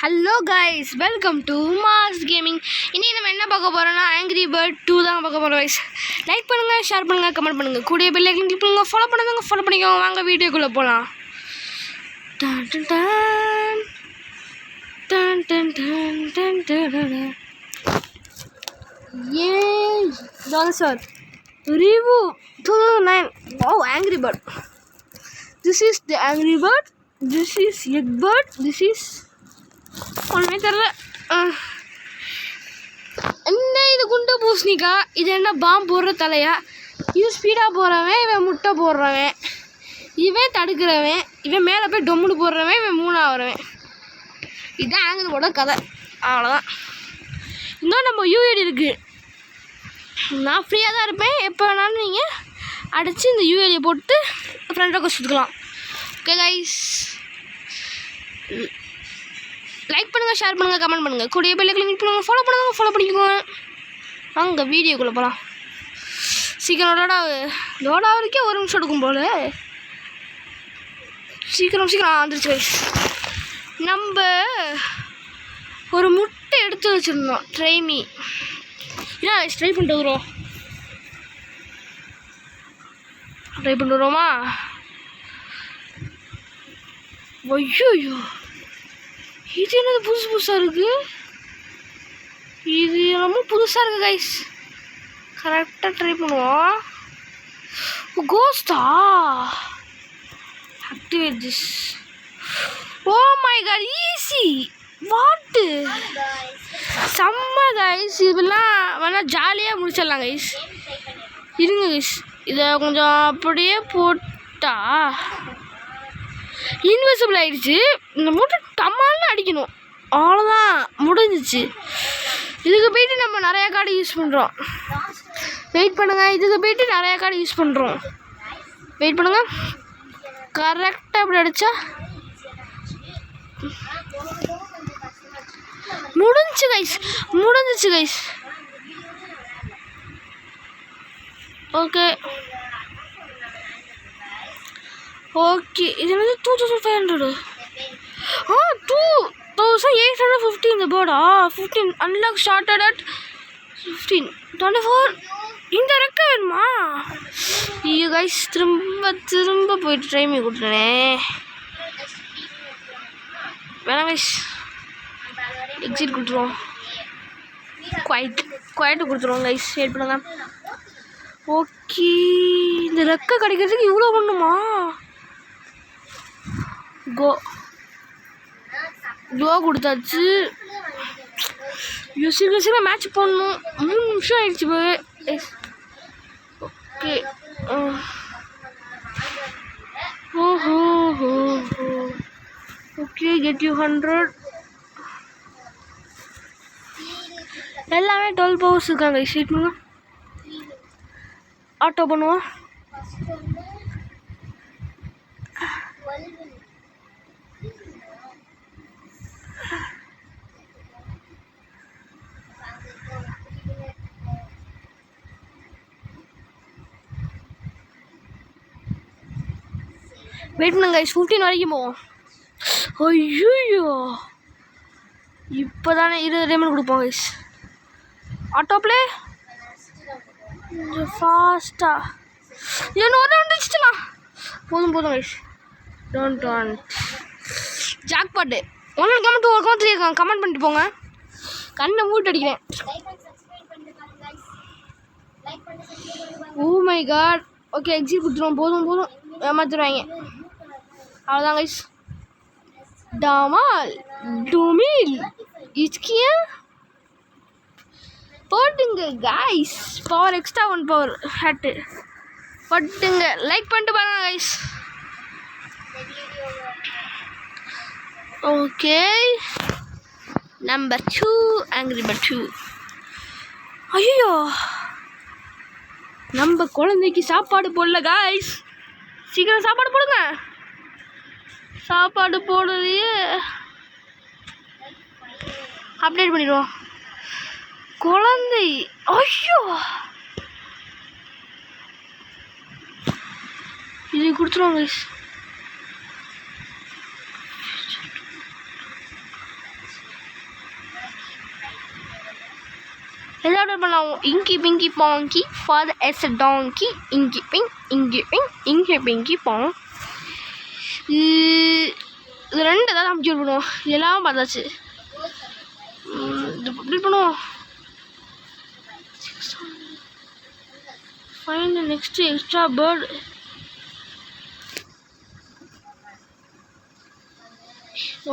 Hello guys, welcome to mass gaming. இன்றைக்கி நம்ம என்ன பார்க்க போகிறோம்னா ஆங்க்ரி பேர்ட் 2 தான் பார்க்க போகிறோம் கைஸ். லைக் பண்ணுங்கள், ஷேர் பண்ணுங்கள், கமெண்ட் பண்ணுங்கள், கூடிய பெல் ஐக்கன் கிளிக் பண்ணுங்கள், ஃபாலோ பண்ணிக்கோங்க. வாங்க வீடியோக்குள்ளே போகலாம். Done done done done done done done. Sir review 2009. Wow, Angry Bird. This is the Angry Bird. This is Egg Bird. This is ஒன்றுமே தெரில. என்ன இது குண்டு பூசணிக்கா? இது என்ன பாம்பு போடுற தலையா? இது ஸ்பீடாக போகிறவன், இவன் முட்டை போடுறவன், இவன் தடுக்கிறவன், இவன் மேலே போய் டொம்முடு போடுறவன், இவன் மூணாகிறவன். இதுதான் ஆங்கிரி போட கதை. அவ்வளோதான். இன்னும் நம்ம யூஐடி இருக்குது. நான் ஃப்ரீயாக தான் இருப்பேன். எப்போ வேணாலும் நீங்கள் அடித்து இந்த யூஐடியை போட்டு ஃப்ரெண்ட் ரெக்வெஸ்ட் கொடுக்கலாம். ஓகே கைஸ், லைக் பண்ணுங்கள், ஷேர் பண்ணுங்கள், கமெண்ட் பண்ணுங்கள், கூடிய பெல் ஐக்கன் கிளிக் பண்ணுங்கள், ஃபாலோ பண்ணிக்கோங்க. வாங்க வீடியோக்குள்ளே போகலாம். சீக்கிரம் லோட் ஆகிறதுக்கே 1 நிமிஷம் எடுக்கும் போல். சீக்கிரம் வந்துருச்சு கைஸ். நம்ம ஒரு முட்டை எடுத்து வச்சுருந்தோம். ட்ரை பண்ணிட்டு வருவோமா? ஐயோ, இது என்னது புதுசாக இருக்குது? இது ரொம்ப புதுசாக இருக்குது கைஸ். கரெக்டாக ட்ரை பண்ணுவோம். கோஸ்டா? Activate this. Oh my God, easy. வாட்டு செம்ம கைஸ். இதெல்லாம் வேணால் ஜாலியாக முடிச்சிடலாம் கைஸ். இருங்க கைஸ், இதை கொஞ்சம் அப்படியே போட்டா இன்விசிபிள் ஆகிடுச்சு. இந்த மூட்டை டமால்னு அடிக்கணும், அவ்வளோதான், முடிஞ்சிச்சு. இதுக்கு போய்ட்டு நம்ம நிறையா கார்டு யூஸ் பண்ணுறோம். வெயிட் பண்ணுங்கள், இதுக்கு போய்ட்டு நிறையா கார்டு யூஸ் பண்ணுறோம். வெயிட் பண்ணுங்கள். கரெக்டாக இப்படி அடித்தா முடிஞ்சிச்சு கைஸ். ஓகே இது என்னது 2500? 2850 இந்த போர்டா? 15 அன்லாக் ஸ்டார்டட் அட் 15 24. இந்த ரெக்க வேணுமா? ஐயோ கைஸ், திரும்ப போயிட்டு ட்ரை பண்ணி கொடுத்துட்டேனே. வேணாம் கைஸ், எக்ஸிட் கொடுத்துருவோம். குவைட்டு கொடுத்துருவோம் கைஸ். வெயிட் பண்ணுங்க. ஓகே, இந்த ரெக்க கிடைக்கிறதுக்கு இவ்வளோ பண்ணுமா? கோ கொடுத்தாச்சு. சீக்கிரம் மேட்ச் போடணும். 3 நிமிஷம் ஆயிடுச்சு போய். Okay, okay, get you 100. எல்லாமே 12 பவர்ஸ் இருக்காங்க. வெயிட் பண்ணுங்க, ஆட்டோ பண்ணுவோம். வெயிட் பண்ணுங்க கைஸ், 15 வரைக்கும் போவோம். ஐயோ, இப்போ தானே 20 டைமண்ட் கொடுப்போம் கைஸ். ஆட்டோ பிளே ஃபாஸ்ட்டாக. என்ன வந்துச்சுண்ணா? போதும் கைஸ். டோன்ட் ஜாக் பாட்டு 1 கமெண்ட் 1 கமெண்ட் 3 இருக்காங்க. கமெண்ட் பண்ணிட்டு போங்க. கண்ணை மூட்டு அடிக்கிறேன். Oh my God. Okay, exit கொடுத்துருவோம். போதும் ஏமாத்துருவாங்க. அவ்வளோதான் கைஸ். டமால் டூமில் இச்கியா போட்டுங்க கைஸ். பவர் எக்ஸ்ட்ரா 1 பவர் ஹேட்டு போட்டுங்க. லைக் பண்ணிட்டு பாருங்க guys. Okay, number 2 Angry Bird 2. ஐயோ, நம்ம குழந்தைக்கு சாப்பாடு போடல கைஸ். சீக்கிரம் சாப்பாடு போடுங்க. சாப்பாடு போடுறதையே அப்டேட் பண்ணிடுவோம். குழந்தை, ஐயோ, இது கொடுத்துருவோம் கைஸ். ஏதாவது பண்ணலாம். இங்கி பிங்கி பாங்கி ஃபாதர் எஸ் அ டாங்கி இங்கி பிங் இங்கி பிங்கி பாங். இது 2 ஏதாவது அமைச்சு பண்ணுவோம். இதெல்லாம் பார்த்தாச்சு. இது இப்படி பண்ணுவோம். Fine next extra bird.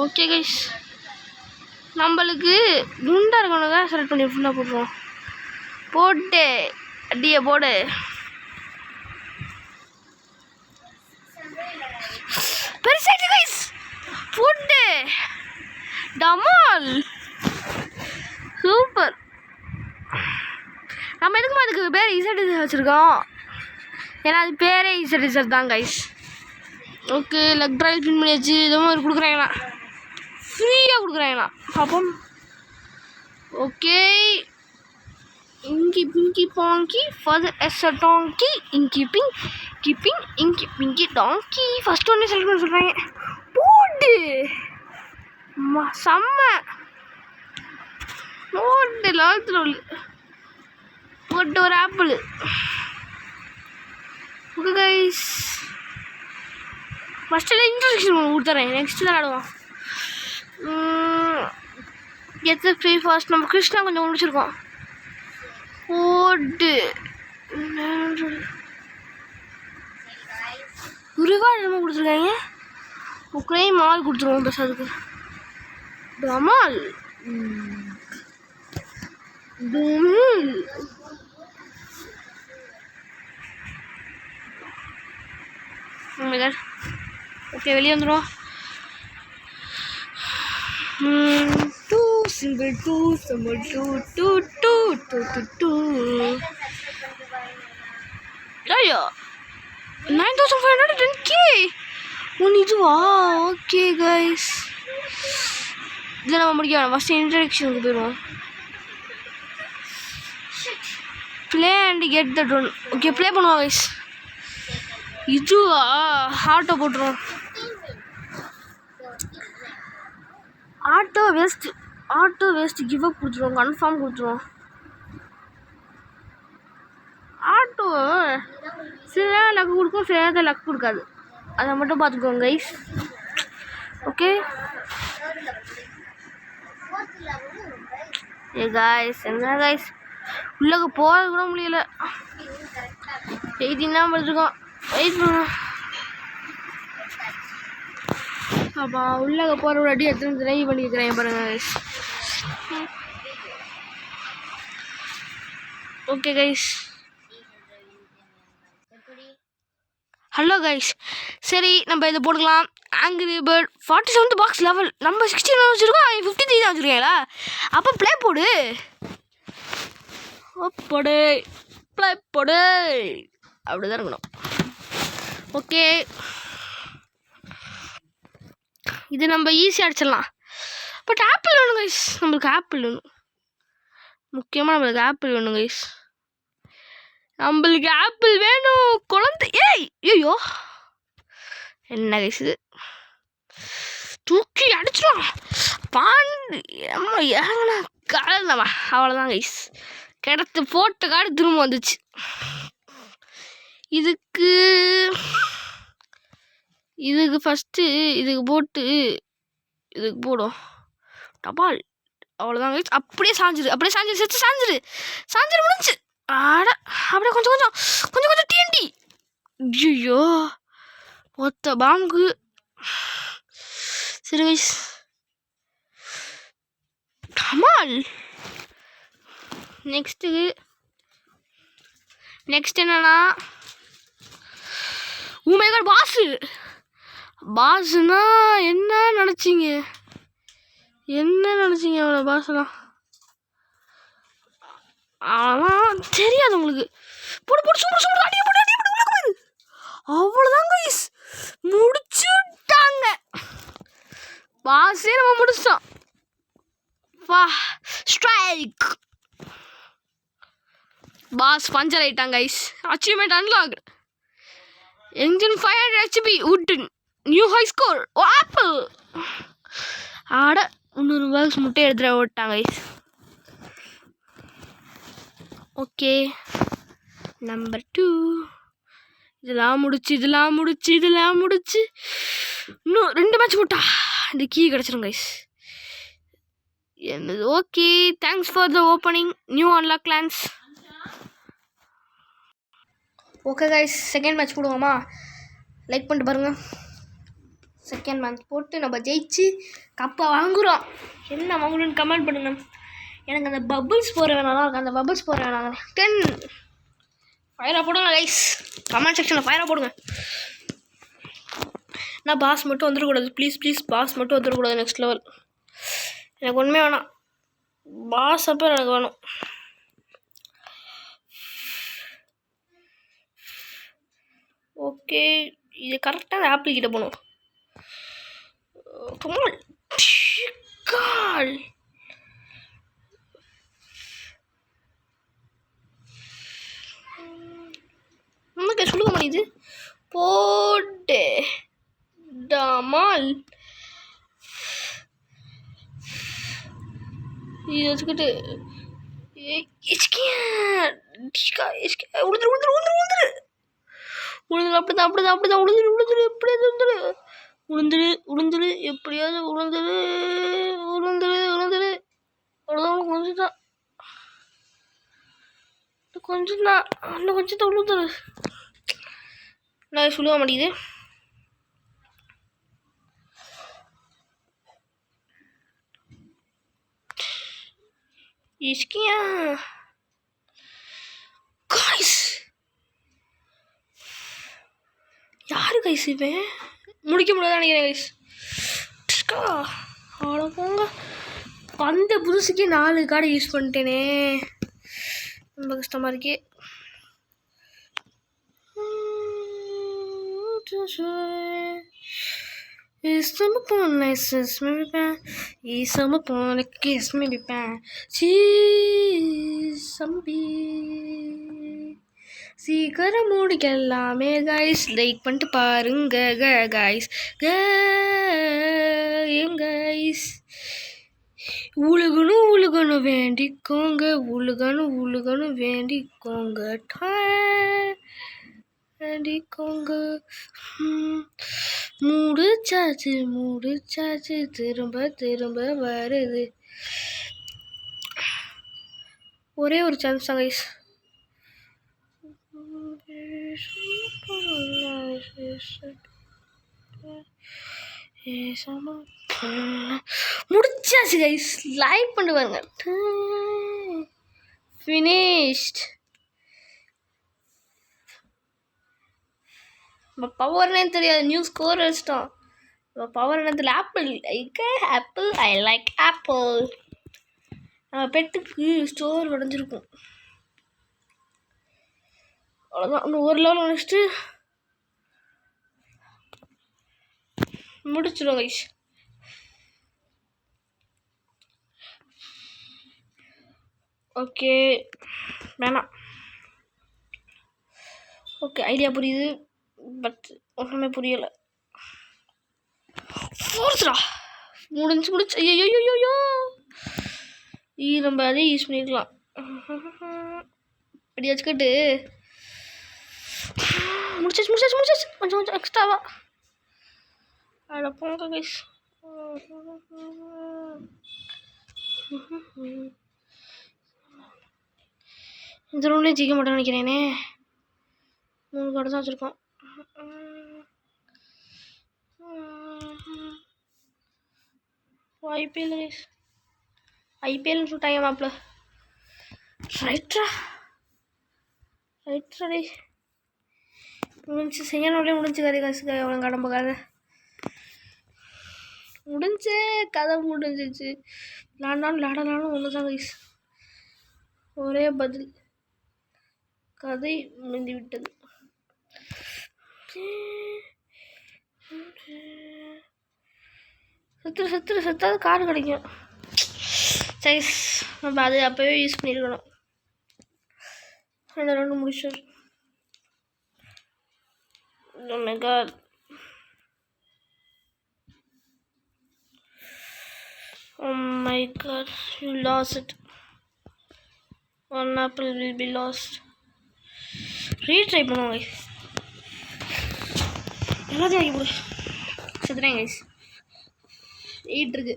Okay guys, நம்மளுக்கு குண்டா இருக்கவங்க செலக்ட் பண்ணி ஃபுல்லாக போட்டுருவோம். போட்டு அடியே போடு. பெருசாயிட்டு கைஸ், போட்டு டமால். சூப்பர். நம்ம எதுக்குமா அதுக்கு பேர் இசட் வச்சுருக்கோம்? ஏன்னா அது பேரே இசட் தான் கைஸ். ஓகே, லெக் ட்ரைவ் பின் பண்ணியாச்சு. இதுவும் ஒரு கொடுக்குறாங்கண்ணா, ஃப்ரீயாக கொடுக்குறாங்கண்ணா. பார்ப்போம். ஓகே, இங்கி பிங்கி பாங்கி ஃபாதர் எஸ் அ டாங்கி இங்கி பிங் கீப்பிங் இங்கி பிங்கி டாங்கி. ஃபஸ்ட் ஒன்றே செலக்ட் பண்ண சொல்கிறாங்க. போட்டு செம்ம போட்டு 11th roll போட்டு ஒரு ஆப்பிள். ஓகே கைஸ், ஃபஸ்ட்டில் இன்ட்ரடக்ஷன் கொடுத்துறேன். நெக்ஸ்ட்டு தான் ஆடுவோம். எத்து ஃப்ரீ ஃபாஸ்ட். நம்ம கிருஷ்ணா கொஞ்சம் முடிச்சிருக்கோம். போட்டு ரிவார்டு என்னமோ கொடுத்துருக்காங்க. உக்ரைன் மால் கொடுத்துருவோம். பஸ் அதுக்கு டமால் ஓகே, வெளியே வந்துடும். ஐயோ 9510K ஒன்று இதுவா? ஓகே கைஸ், இதை நம்ம முடிக்க வேணாம். ஃபஸ்ட்டு இன்ட்ரடக்ஷனுக்கு போயிடுவோம். Play and get the drone. Okay, play பண்ணுவோம் கைஸ். இதுவா? ஆட்டோ போட்டுருவோம். ஆட்டோ வேஸ்ட் கிவ் அப் கொடுத்துருவோம். கன்ஃபார்ம் கொடுத்துருவோம். ஆட்டோ சில நேரம் லக்கு கொடுக்கும், சில நேரத்தில் லக் கொடுக்காது. அதை மட்டும் பார்த்துக்கோங்க கைஸ். ஓகே கைஸ், என்ன கைஸ் உள்ளே போகிறது கூட முடியல. 18 தான் படிச்சிருக்கோம். வெயிட் பண்ணுவோம். அப்பா உள்ளே போகிற ஒரு அடி எடுத்துன்னு ட்ரை பண்ணிக்கிறேன் பாருங்க guys. Okay guys, hello guys. சரி, நம்ம இதை போட்டுக்கலாம். Angry Bird 47th box level. நம்ம 16 வச்சுருக்கோம், 53 தான் வச்சுருக்கீங்களா? அப்போ ப்ளே போடு. போடு ப்ளே போடு. அப்படி தான் இருக்கணும். ஓகே, இது நம்ம ஈஸியாக அடிச்சிடலாம். பட் ஆப்பிள் வேணும் கைஸ். நம்மளுக்கு ஆப்பிள் வேணும். முக்கியமாக நம்மளுக்கு ஆப்பிள் வேணும் கைஸ். நம்மளுக்கு ஆப்பிள் வேணும். குழந்தை ஐயோ என்ன கைஸ் இது? தூக்கி அடிச்சிடும். பாண்டு ஏங்கண்ணா கலந்தவா. அவ்வளோதான் கைஸ். கிடத்து போட்ட காடு திரும்ப வந்துச்சு. இதுக்கு ஃபஸ்ட்டு இதுக்கு போட்டு இதுக்கு போடும் டபால். அவ்வளோதான் கைஸ். அப்படியே சாஞ்சிரு செத்து சாஞ்சிரு முடிஞ்சு. ஆட அப்படியே கொஞ்சம் டிஎன்டி. ஐயோ ஒத்த பாம்பு. சரி கைஸ், டமால். நெக்ஸ்ட் என்னன்னா உமேகர் பாஸ்னா என்ன நினச்சிங்க அவ்வளோ பாஸ்லாம்? ஆனால் தெரியாது உங்களுக்கு. போடு சூப்பர் அடியே போடு. அவ்வளோதான் கைஸ், முடிச்சுட்டாங்க. பாஸே நம்ம முடிச்சோம். வா ஸ்ட்ரைக். பாஸ் பஞ்சர் ஆயிட்டாங்க guys. Achievement unlock. Engine 500 HP wooden new high score. Apple. ஆட 300 பாக்ஸ் முட்டை எடுத்துகிட்டு ஓட்டாங்க கைஸ். ஓகே நம்பர் 2 இதெல்லாம் முடிச்சு இன்னும் 2 மேட்ச் போட்டா இந்த கீ கிடச்சிரும் கைஸ். என்னது okay thanks for the opening new unlock clans. Okay guys second match போடுவோமா? லைக் பண்ணிட்டு பாருங்கள். செகண்ட் மேட்ச் போட்டு நம்ம ஜெயிச்சு கப்பை வாங்குகிறோம். என்ன வாங்கணும்னு கமெண்ட் பண்ணுங்க. எனக்கு அந்த பபுள்ஸ் போகிற வேணாம் இருக்கும். அந்த பபுள்ஸ் போகிற வேணாங்க 10 ஃபயராக போடுங்க கைஸ். கமெண்ட் செக்ஷனில் ஃபயராக போடுங்க. நான் பாஸ் மட்டும் வந்துடக்கூடாது ப்ளீஸ் பாஸ் மட்டும் வந்துடக்கூடாது. நெக்ஸ்ட் லெவல் எனக்கு ஒன்றுமே வேணாம். பாஸ் அப்போ எனக்கு வேணும். ஓகே இது கரெக்டாக அந்த ஆப்பிள் கிட்ட போகணும். கால் நமக்கு சொல்லுங்க முடியுது போட்டு டமால் இது வச்சுக்கிட்டு அப்படிதான் உளுந்துரு எப்படியாவது உளுந்துரு கொஞ்சம் தான் இன்னும் கொஞ்சம் உளுந்துரு. நான் சொல்லுவ மாட்டேங்குது. இஸ்கியா காய்ஸ் யாரு கைஸ் இவன் முடிக்க முடியாத நினைக்கிறேன் கைஸ். அவ்வளோ போங்க அந்த புதுசுக்கே 4 கார்டு யூஸ் பண்ணிட்டேனே ரொம்ப கஷ்டமாக இருக்கே. சீக்கிரம் முடிக்கலாமே கைஸ். லைக் பண்ணிட்டு பாருங்க கைஸ். கைஸ் உழுகணும் வேண்டிக்கோங்க உழுகணும் வேண்டிக்கோங்க முடிச்சாச்சு திரும்ப வருது. ஒரே ஒரு சான்ஸ் தான் கைஸ். முடிச்சாச்சு கைஸ். லைக் பண்ணி பாருங்க. ஃபினிஷ்ட். பவர் தெரியாது. நியூ ஸ்கோர் அடிச்சிட்டோம். பவர் என்னத்துல ஆப்பிள் ஐ லைக் ஆப்பிள். நம்ம பெட்டுக்கு ஸ்டோர் உடஞ்சிருக்கும். அவ்வளோதான். இன்னும் ஒரு லெவல் முடிச்சுட்டு முடிச்சிடும் கைஸ். ஓகே வேணாம். ஓகே ஐடியா புரியுது பட் ஒன்றுமே புரியலை. ஃபோர்ஸ்ரா முடிச்சு ஐயோ நம்ம அதே யூஸ் பண்ணிக்கலாம். இப்படி வச்சுக்கிட்டு முடிச்சாச்சு கொஞ்சம் எக்ஸ்ட்ராவா அதில் போங்க கைஸ். இந்த ரூம்லேயே ஜெயிக்க மாட்டேன்னு நினைக்கிறேனே. 3 கார்டு தான் வச்சுருக்கோம். ஐபிஎல்னு சொல்லிட்டாங்க மாப்பிள்ள. ரைட்ரா டே முடிஞ்சு செய்யணும்லே முடிஞ்சு காசு அவன் கடம்புக்காக முடிஞ்சு கதை முடிஞ்சிச்சு. விளாடாலும் ஒன்று தான் கைஸ். ஒரே பதில் கதை முடிந்து விட்டது. செத்தாவது கார் கிடைக்கும். சைஸ் நம்ம அது அப்போவே யூஸ் பண்ணியிருக்கணும். 2 முடிச்சோம். Oh my god. Oh my god, you lost it. 1 apple will be lost. Retry பண்ணுவோம் கைஸ். எல்லாத்தையும் வாங்கி போடு. செத்துறேன் கைஸ். 8 இருக்கு.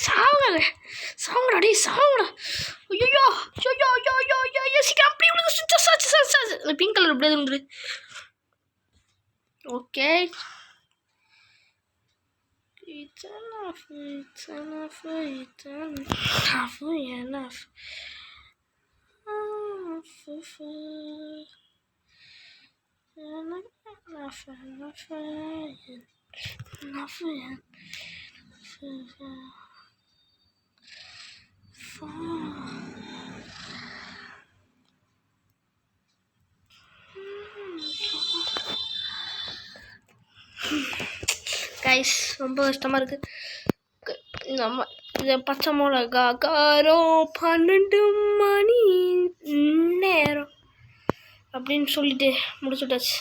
சாவுங்க சாவுங்கடா டேய் சாவுங்கடா. ஐயோ ஐயோ ஐயோ ஐயோ ஐயோ சீக்கிரம் அப்படி விடுங்க. சுத்த பிங்க் கலர் அப்படியே இருந்துரு. Okay it's enough enough guys ரொம்ப கஷ்டமாக இருக்குது. நம்ம இந்த பச்சை மிளகா காரம் 12 மணி நேரம் அப்படின்னு சொல்லிட்டு முடிச்சுட்டாச்சு.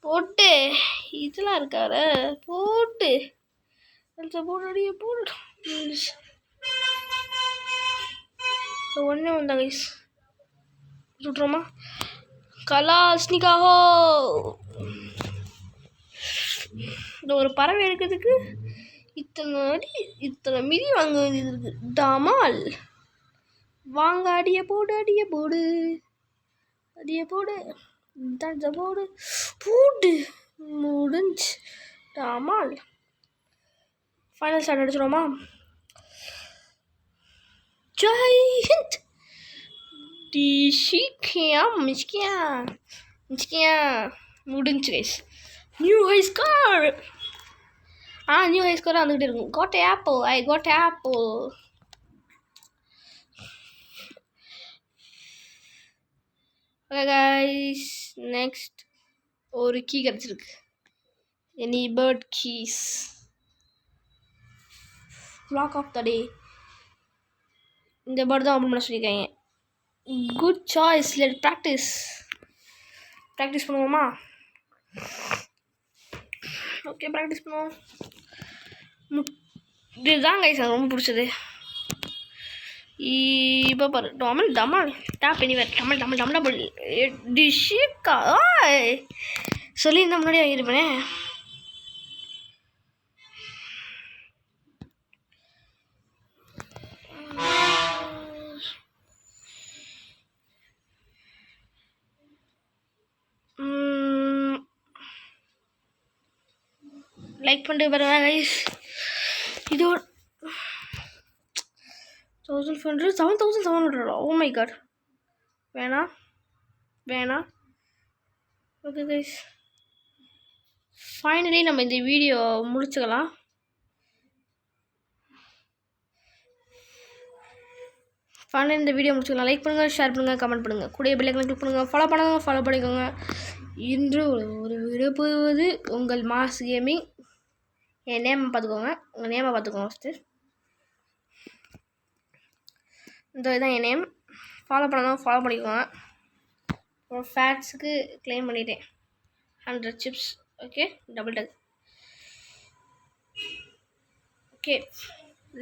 போட்டு இதெல்லாம் இருக்காரு போட்டு போட்டு அடிய போட்டு ஒன்றே வந்தா கைஸ் சுட்டுறோமா. கலாஸ்னிகாஹோ இந்த ஒரு பறவை எடுக்கிறதுக்கு இத்தனை மிதி வாங்க வேண்டியது இருக்குது. டமால் வாங்க அடிய போடு அடிய போடு அடிய போடு தஞ்ச போடு போடு முடிஞ்சு. டமால் ஃபைனல் ஸ்டார்ட் அடிச்சிடுவோமா. ஜெய் ஹிந்த். டிஷிக்கியா மிச்சிக்கியா மிச்சிக்கியா முடிஞ்சு guys. New high score. New high score வந்துக்கிட்டே இருக்கும். Got apple I got apple. Okay guys next ஒரு கீ கிடச்சிருக்கு. Any bird keys. Flag of the day. இந்த பேர்டு தான் ஓப்பன் பண்ண சொல்லியிருக்காங்க. Good choice. Let practice. Practice பண்ணுவோமா. ஓகே ப்ராக்டிஸ் பண்ணுவோம். இதுதான் கைஸ் எனக்கு ரொம்ப பிடிச்சது. இப்போ பாரு டமால் டமால் டாப் எனிவேர் டமால் டமால் டமால் டபுள் டிஷிக்கா சொல்லி இந்த முன்னாடி வாங்கியிருப்பேனே. லைக் பண்ணிட்டு பாருங்க கைஸ். இது 1500 7700. ஓ மை காட் வேணாம் வேணாம். ஓகே கைஸ் ஃபைனலி நம்ம இந்த வீடியோ முடிச்சுக்கலாம். ஃபைனலி இந்த வீடியோ முடிச்சுக்கலாம். லைக் பண்ணுங்கள், ஷேர் பண்ணுங்கள், கமெண்ட் பண்ணுங்கள், கூடிய பெல் ஐகானை கிளிக் பண்ணுங்கள், ஃபாலோ பண்ணுங்கள், ஃபாலோ பண்ணிக்கோங்க. இன்று ஒரு விரும்புவது உங்கள் மாஸ் கேமிங். என் நேமை பார்த்துக்கோங்க. உங்கள் நேமை பார்த்துக்கோங்க ஃபஸ்ட்டு. இந்த இதுதான் என் நேம். ஃபாலோ பண்ணாதான் ஃபாலோ பண்ணிக்கோங்க. அப்புறம் ஃபேட்ஸுக்கு க்ளைம் பண்ணிட்டேன் 100 சிப்ஸ். ஓகே டபுள் டக். ஓகே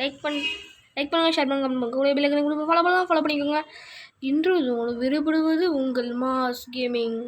லைக் பண்ணுங்கள், ஷேர் பண்ணுங்கள், கமெண்ட் பண்ணுங்கள், பெல் ஐகானை ஃபாலோ பண்ணிக்கோங்க. இன்று விரும்புவது உங்கள் மாஸ் கேமிங்.